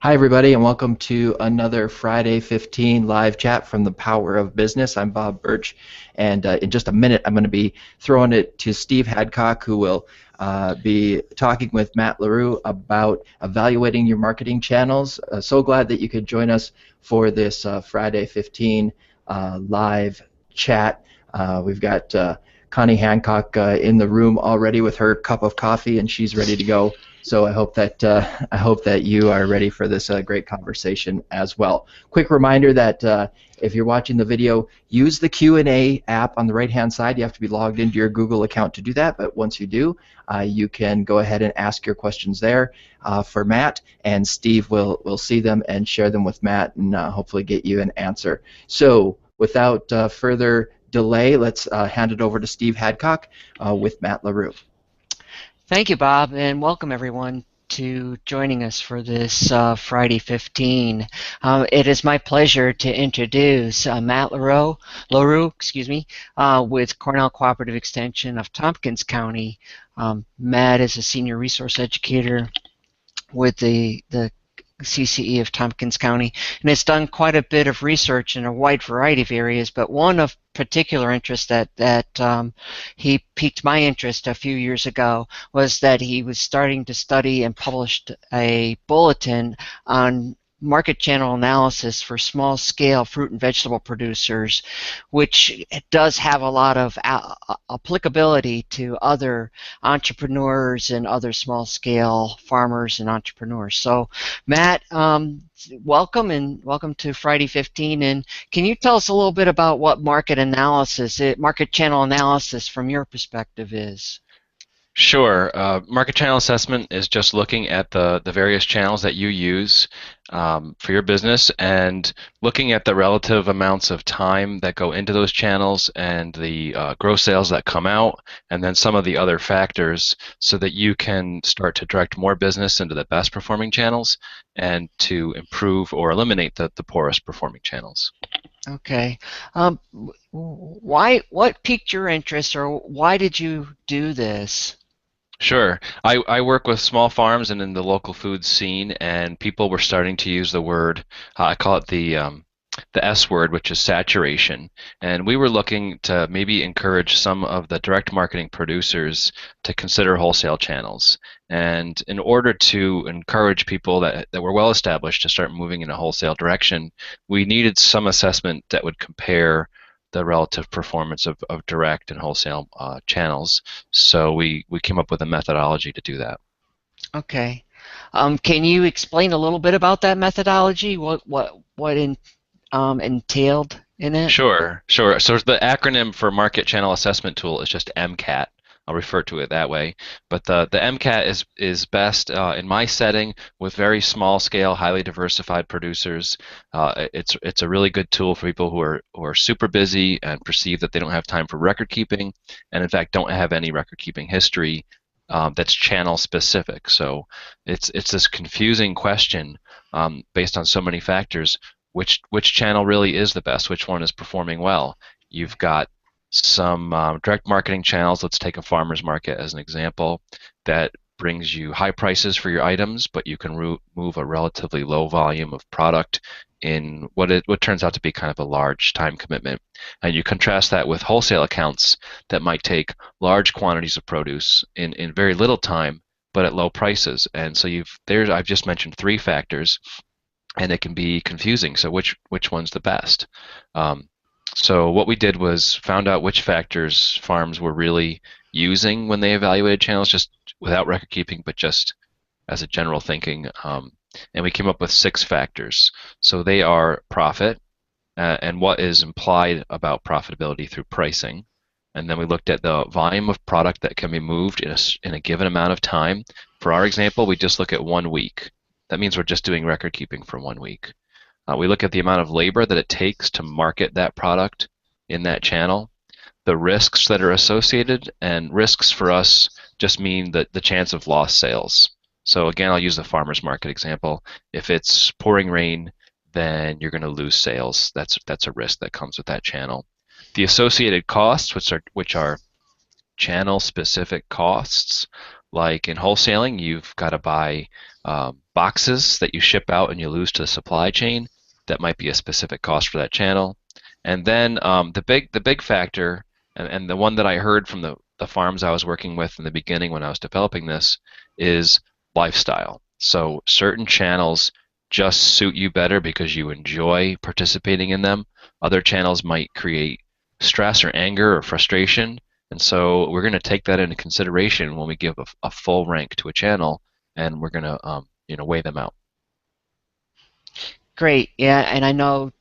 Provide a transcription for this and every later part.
Hi, everybody, and welcome to another Friday 15 live chat from the Power of Business. I'm Bob Birch, and in just a minute, I'm going to be throwing it to Steve Hadcock, who will be talking with Matt LeRoux about evaluating your marketing channels. So glad that you could join us for this Friday 15 live chat. We've got Connie Hancock in the room already with her cup of coffee, and she's ready to go. So I hope that you are ready for this great conversation as well. Quick reminder that if you're watching the video, use the Q&A app on the right-hand side. You have to be logged into your Google account to do that, but once you do, you can go ahead and ask your questions there for Matt, and Steve will see them and share them with Matt and hopefully get you an answer. So without further delay, let's hand it over to Steve Hadcock with Matt LeRoux. Thank you, Bob, and welcome everyone to joining us for this Friday 15. It is my pleasure to introduce Matt LeRoux, with Cornell Cooperative Extension of Tompkins County. Matt is a senior resource educator with the CCE of Tompkins County, and has done quite a bit of research in a wide variety of areas, but one of particular interest that he piqued my interest a few years ago was that he was starting to study and published a bulletin on market channel analysis for small-scale fruit and vegetable producers, which does have a lot of applicability to other entrepreneurs and other small-scale farmers and entrepreneurs. So, Matt, welcome to Friday 15. And can you tell us a little bit about what market channel analysis from your perspective is? Sure. Market channel assessment is just looking at the various channels that you use for your business and looking at the relative amounts of time that go into those channels and the gross sales that come out, and then some of the other factors so that you can start to direct more business into the best performing channels and to improve or eliminate the poorest performing channels. Okay. What piqued your interest, or why did you do this? Sure. I work with small farms and in the local food scene, and people were starting to use the word, I call it the S word, which is saturation. And we were looking to maybe encourage some of the direct marketing producers to consider wholesale channels. And in order to encourage people that were well established to start moving in a wholesale direction, we needed some assessment that would compare the relative performance of direct and wholesale channels. So we came up with a methodology to do that. Okay. Can you explain a little bit about that methodology? What entailed in it? Sure, sure. So the acronym for Market Channel Assessment Tool is just MCAT. I'll refer to it that way. But the MCAT is best in my setting with very small scale, highly diversified producers. It's a really good tool for people who are super busy and perceive that they don't have time for record keeping, and in fact don't have any record keeping history that's channel specific. So it's this confusing question based on so many factors. Which channel really is the best? Which one is performing well? You've got some direct marketing channels. Let's take a farmer's market as an example that brings you high prices for your items, but you can move a relatively low volume of product in what turns out to be kind of a large time commitment. And you contrast that with wholesale accounts that might take large quantities of produce in very little time, but at low prices. And so I've just mentioned three factors, and it can be confusing. So which one's the best? So what we did was found out which factors farms were really using when they evaluated channels, just without record keeping, but just as a general thinking. And we came up with 6 factors. So they are profit and what is implied about profitability through pricing. And then we looked at the volume of product that can be moved in a given amount of time. For our example, we just look at 1 week. That means we're just doing record keeping for 1 week. We look at the amount of labor that it takes to market that product in that channel, the risks that are associated, and risks for us just mean that the chance of lost sales. So again, I'll use the farmer's market example. If it's pouring rain, then you're going to lose sales. That's a risk that comes with that channel. The associated costs, which are channel-specific costs, Like in wholesaling, you've got to buy boxes that you ship out and you lose to the supply chain. That might be a specific cost for that channel. And then the big factor, and the one that I heard from the farms I was working with in the beginning when I was developing this, is lifestyle. So certain channels just suit you better because you enjoy participating in them. Other channels might create stress or anger or frustration, and so we're going to take that into consideration when we give a full rank to a channel, and we're going to weigh them out. Great. Yeah, and I know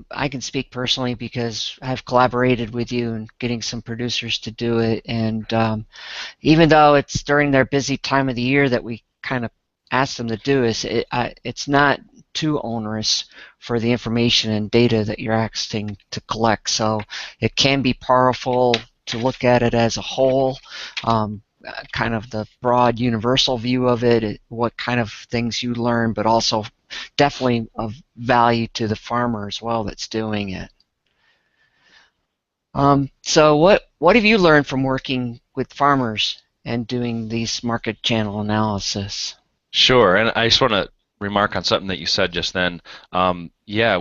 I can speak personally because I've collaborated with you in getting some producers to do it. And even though it's during their busy time of the year that we kind of ask them to do this, it's not too onerous for the information and data that you're asking to collect. So it can be powerful to look at it as a whole, kind of the broad universal view of it, what kind of things you learn, but also definitely of value to the farmer as well that's doing it. So what have you learned from working with farmers and doing these market channel analysis? Sure, and I just want to remark on something that you said just then. Yeah,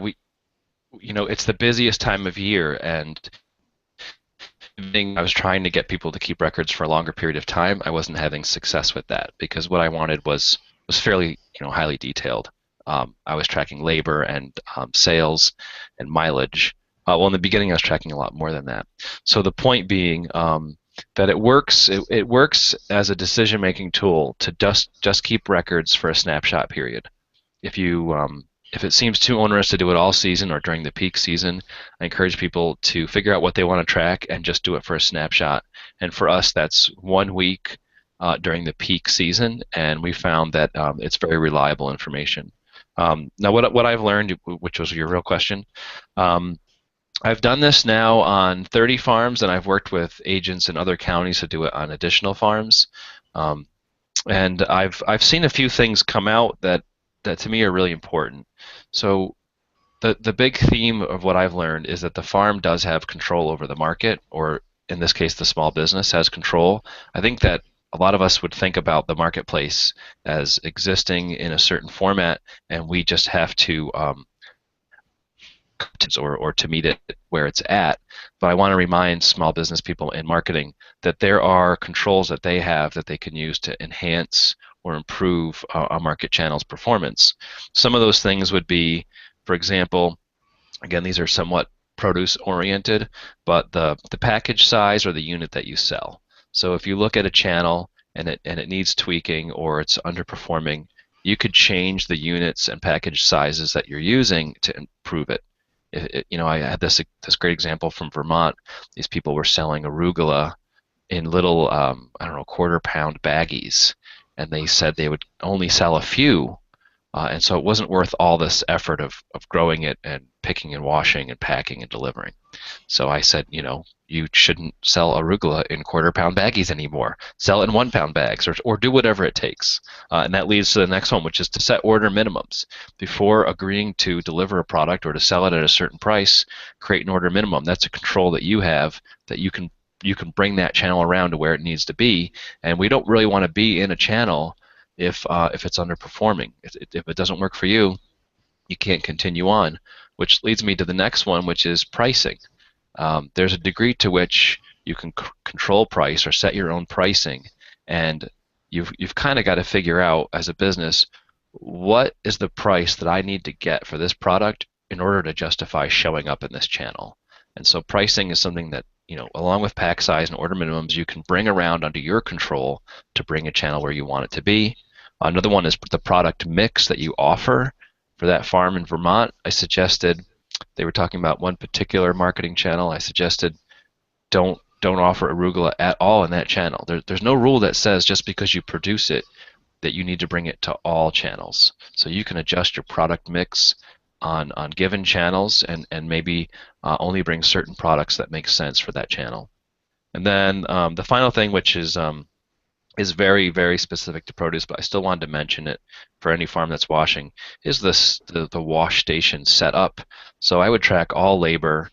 it's the busiest time of year, and I was trying to get people to keep records for a longer period of time. I wasn't having success with that because what I wanted was fairly, highly detailed. I was tracking labor and sales and mileage. Well, in the beginning, I was tracking a lot more than that. So the point being that it works. It works as a decision-making tool to just keep records for a snapshot period. If it seems too onerous to do it all season or during the peak season, I encourage people to figure out what they want to track and just do it for a snapshot. And for us, that's 1 week during the peak season, and we found that it's very reliable information. Now, what I've learned, which was your real question, I've done this now on 30 farms, and I've worked with agents in other counties to do it on additional farms. Um, and I've seen a few things come out that to me are really important. So the big theme of what I've learned is that the farm does have control over the market, or in this case, the small business has control. I think that a lot of us would think about the marketplace as existing in a certain format, and we just have to or to meet it where it's at. But I want to remind small business people in marketing that there are controls that they have that they can use to enhance or improve a market channel's performance. Some of those things would be, for example, again, these are somewhat produce oriented, but the package size or the unit that you sell. So if you look at a channel and it needs tweaking or it's underperforming, you could change the units and package sizes that you're using to improve it. I had this great example from Vermont. These people were selling arugula in little, I don't know, quarter-pound baggies, and they said they would only sell a few, and so it wasn't worth all this effort of growing it and picking and washing and packing and delivering. So I said, you shouldn't sell arugula in quarter-pound baggies anymore. Sell it in 1-pound bags, or do whatever it takes. And that leads to the next one, which is to set order minimums. Before agreeing to deliver a product or to sell it at a certain price, create an order minimum. That's a control that you have that you can bring that channel around to where it needs to be. And we don't really want to be in a channel if it's underperforming. If it doesn't work for you, you can't continue on. Which leads me to the next one, which is pricing. There's a degree to which you can control price or set your own pricing, and you've kind of got to figure out as a business, what is the price that I need to get for this product in order to justify showing up in this channel. And so pricing is something that, along with pack size and order minimums, you can bring around under your control to bring a channel where you want it to be. Another one is the product mix that you offer. For that farm in Vermont, I suggested, they were talking about one particular marketing channel. I suggested don't offer arugula at all in that channel. There's no rule that says just because you produce it that you need to bring it to all channels. So you can adjust your product mix on given channels and maybe only bring certain products that make sense for that channel. And then the final thing, which is very, very specific to produce, but I still wanted to mention it for any farm that's washing, is the wash station setup. So I would track all labor,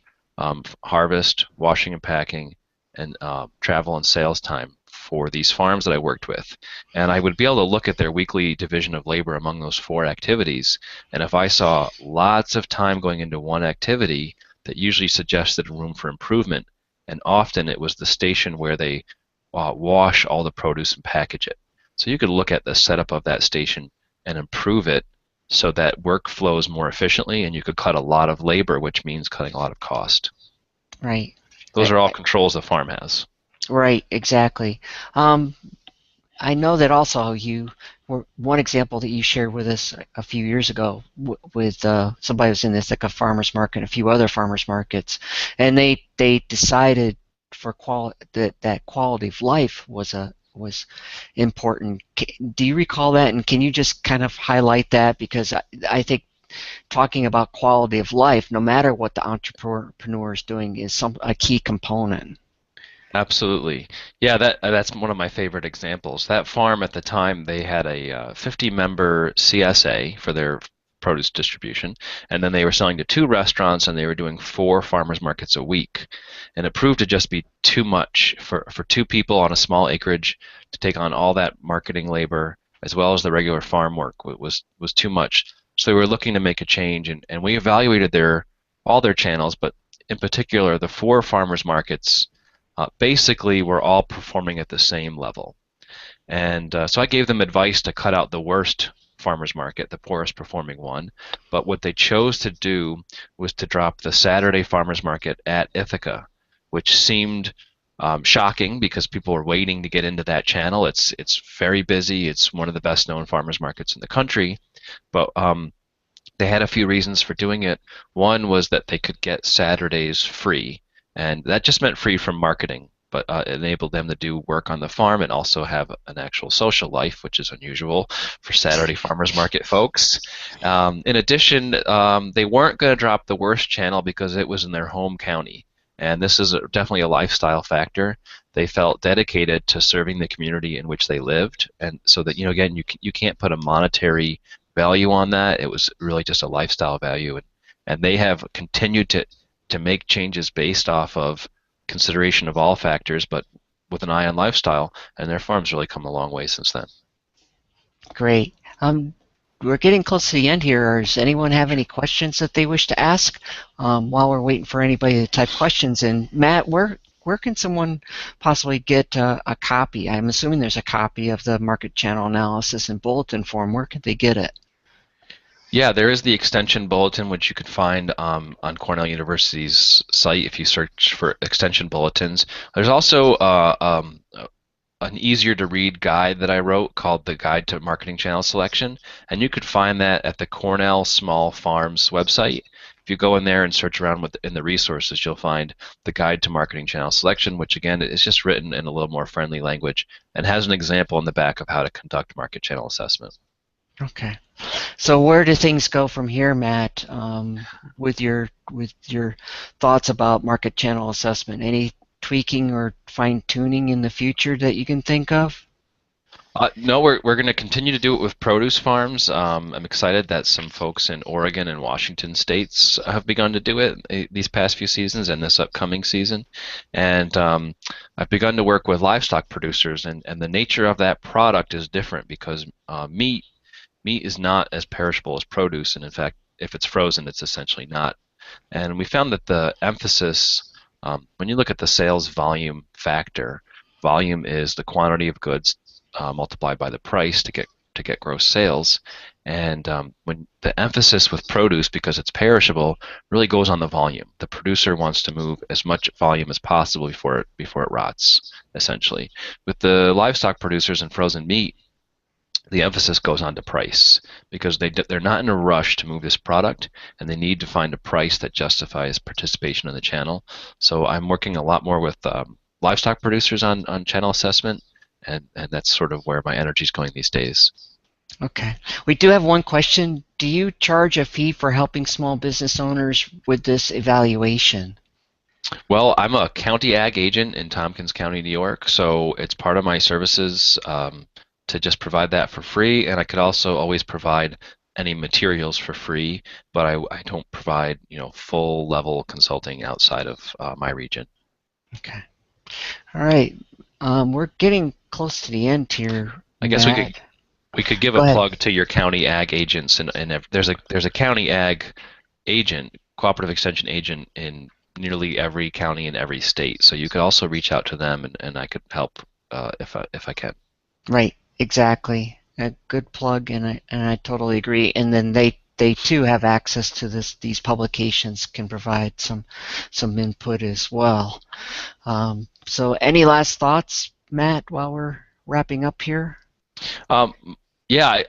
harvest, washing and packing, and travel and sales time for these farms that I worked with. And I would be able to look at their weekly division of labor among those 4 activities. And if I saw lots of time going into one activity, that usually suggested room for improvement. And often it was the station where they wash all the produce and package it. So you could look at the setup of that station and improve it so that work flows more efficiently, and you could cut a lot of labor, which means cutting a lot of cost. Right. Those are all controls the farm has. Right, exactly. I know that also one example that you shared with us a few years ago with somebody who was in this like a farmer's market and a few other farmers markets, and they decided for that quality of life was important. Do you recall that, and can you just kind of highlight that, because I think talking about quality of life, no matter what the entrepreneur is doing, is a key component. Absolutely. Yeah, that's one of my favorite examples. That farm at the time, they had a 50-member CSA for their produce distribution, and then they were selling to 2 restaurants, and they were doing 4 farmers markets a week. And it proved to just be too much for 2 people on a small acreage to take on all that marketing labor as well as the regular farm work. It was too much. So they were looking to make a change, and we evaluated all their channels, but in particular the 4 farmers markets basically were all performing at the same level. And so I gave them advice to cut out the worst farmers market, the poorest performing one. But what they chose to do was to drop the Saturday farmers market at Ithaca, which seemed shocking because people were waiting to get into that channel. It's very busy. It's one of the best known farmers markets in the country. But they had a few reasons for doing it. One was that they could get Saturdays free, and that just meant free from marketing, but it enabled them to do work on the farm and also have an actual social life, which is unusual for Saturday farmers market folks. In addition, they weren't going to drop the worst channel because it was in their home county, and this is definitely a lifestyle factor. They felt dedicated to serving the community in which they lived, and so that, again, you can't put a monetary value on that. It was really just a lifestyle value, and they have continued to make changes based off of consideration of all factors, but with an eye on lifestyle, and their farm's really come a long way since then. Great. We're getting close to the end here. Does anyone have any questions that they wish to ask while we're waiting for anybody to type questions? And Matt, where can someone possibly get a copy? I'm assuming there's a copy of the market channel analysis in bulletin form. Where can they get it? Yeah, there is the extension bulletin, which you can find on Cornell University's site if you search for extension bulletins. There's also an easier to read guide that I wrote called the Guide to Marketing Channel Selection, and you could find that at the Cornell Small Farms website. If you go in there and search around in the resources, you'll find the Guide to Marketing Channel Selection, which again is just written in a little more friendly language and has an example in the back of how to conduct market channel assessment. Okay. So where do things go from here, Matt, with your thoughts about market channel assessment? Any tweaking or fine-tuning in the future that you can think of? No, we're going to continue to do it with produce farms. I'm excited that some folks in Oregon and Washington states have begun to do it these past few seasons and this upcoming season. And I've begun to work with livestock producers, and the nature of that product is different because meat is not as perishable as produce, and in fact, if it's frozen, it's essentially not. And we found that the emphasis, when you look at the sales volume factor, volume is the quantity of goods multiplied by the price to get gross sales. And when the emphasis with produce, because it's perishable, really goes on the volume. The producer wants to move as much volume as possible before it rots, essentially. With the livestock producers and frozen meat, the emphasis goes on to price because they're not in a rush to move this product, and they need to find a price that justifies participation in the channel. So I'm working a lot more with livestock producers on channel assessment, and that's sort of where my energy is going these days. Okay. We do have one question. Do you charge a fee for helping small business owners with this evaluation? Well, I'm a county ag agent in Tompkins County, New York, so it's part of my services to just provide that for free, and I could also always provide any materials for free, but I don't provide full level consulting outside of my region. Okay. All right. We're getting close to the end here, I guess Matt. we could give Go a ahead. plug to your county ag agents, and there's a county ag agent, cooperative extension agent in nearly every county in every state. So you could also reach out to them, and I could help if I can. Right, exactly. A good plug, and I totally agree. And then they too have access to these publications, can provide some input as well. So any last thoughts, Matt, while we're wrapping up here? Um, yeah,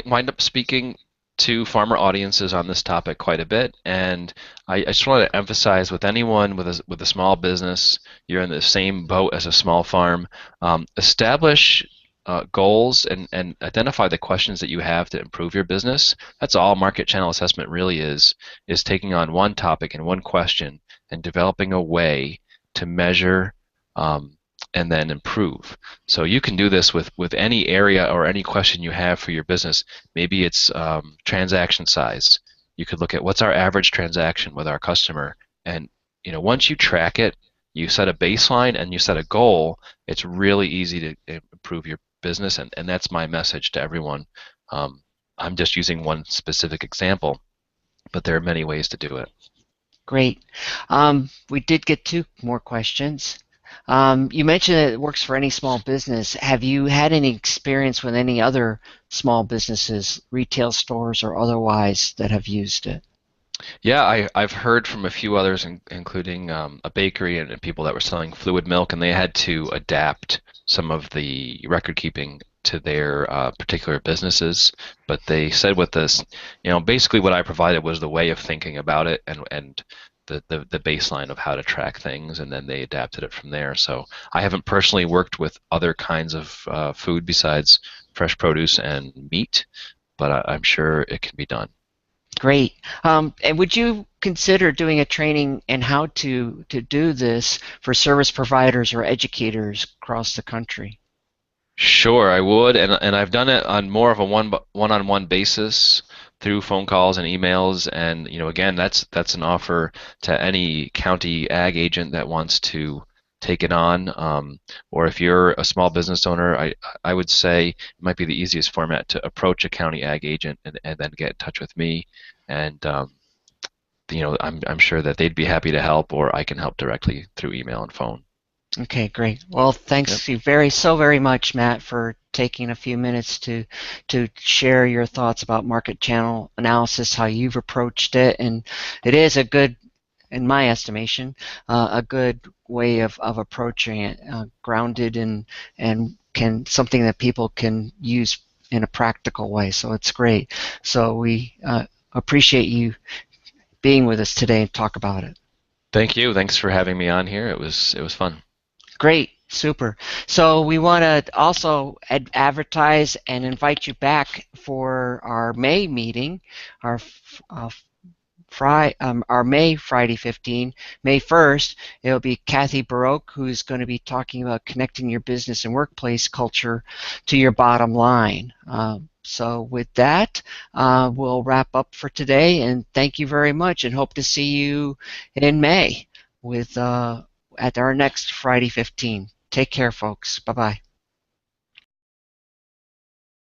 wind up speaking to farmer audiences on this topic quite a bit, and I just want to emphasize with anyone with a small business, you're in the same boat as a small farm. Establish goals and identify the questions that you have to improve your business. That's all market channel assessment really is taking on one topic and one question and developing a way to measure and then improve. So you can do this with any area or any question you have for your business. Maybe it's transaction size. You could look at what's our average transaction with our customer, and once you track it, you set a baseline and you set a goal. It's really easy to improve your business, and that's my message to everyone. I'm just using one specific example, but there are many ways to do it. Great. We did get two more questions. You mentioned that it works for any small business. Have you had any experience with any other small businesses, retail stores or otherwise, that have used it? Yeah, I've heard from a few others, including a bakery and people that were selling fluid milk, and they had to adapt some of the record keeping to their particular businesses. But they said with this, basically what I provided was the way of thinking about it and the baseline of how to track things, and then they adapted it from there. So I haven't personally worked with other kinds of food besides fresh produce and meat, but I'm sure it can be done. Great. And would you consider doing a training in how to do this for service providers or educators across the country? Sure, I would, and I've done it on more of a one-on-one basis through phone calls and emails, and again, that's an offer to any county ag agent that wants to take it on, or if you're a small business owner, I would say it might be the easiest format to approach a county ag agent and then get in touch with me, and I'm sure that they'd be happy to help, or I can help directly through email and phone. Okay, great. Well, thanks you so very much, Matt, for taking a few minutes to share your thoughts about market channel analysis, how you've approached it, and it is a good, in my estimation, a good way of approaching it, grounded and something that people can use in a practical way. So it's great. So we appreciate you being with us today and talk about it. Thank you. Thanks for having me on here. It was fun. Great, super. So we want to also advertise and invite you back for our May meeting, our our May Friday 15, May 1st. It'll be Kathy Baroque, who's going to be talking about connecting your business and workplace culture to your bottom line. So with that, we'll wrap up for today, and thank you very much, and hope to see you in May with at our next Friday 15. Take care, folks. Bye-bye.